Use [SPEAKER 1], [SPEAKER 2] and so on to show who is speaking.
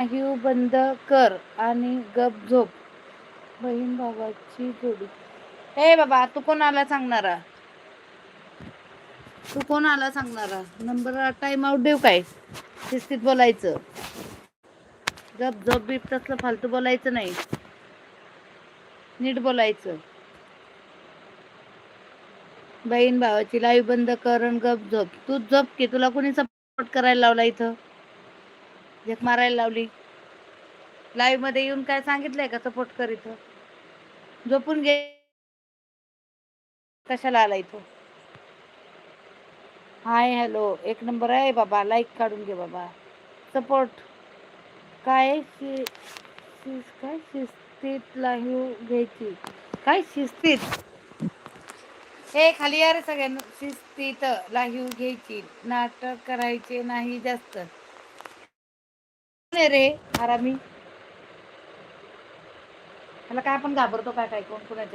[SPEAKER 1] Live बंद कर आणि गप झोप. बहीण भावाची जोडी. ए बाबा, तू कोणाला सांगणारा? तू कोणाला सांगणारा? नंबर टाइम आउट देऊ काय? शिस्तीत बोलायचं. गप झोप बीप तसलं फालतू बोलायचं नाही. नीट बोलायचं. बहीण भावाची लाईव्ह बंद कर आणि गप झोप. तू झोप की, तुला कोणी सपोर्ट करायला लावला इथं? झक मारायला लावली. लाईव्ह मध्ये येऊन काय सांगितलंय का सपोर्ट कर इथं? झोपून घे. कशाला आला इथं? हाय हॅलो एक नंबर आहे बाबा. लाईक काढून घे बाबा. सपोर्ट काय काय शिस्तीत लाईव्ह घ्यायची? काय शिस्तीत? हे खाली या रे सगळ्यांना. शिस्तीत लाईव्ह घ्यायची. नाटक करायचे नाही जास्त. रे हरामी. त्याला काय आपण घाबरतो काय? काय कोण कुणाच्या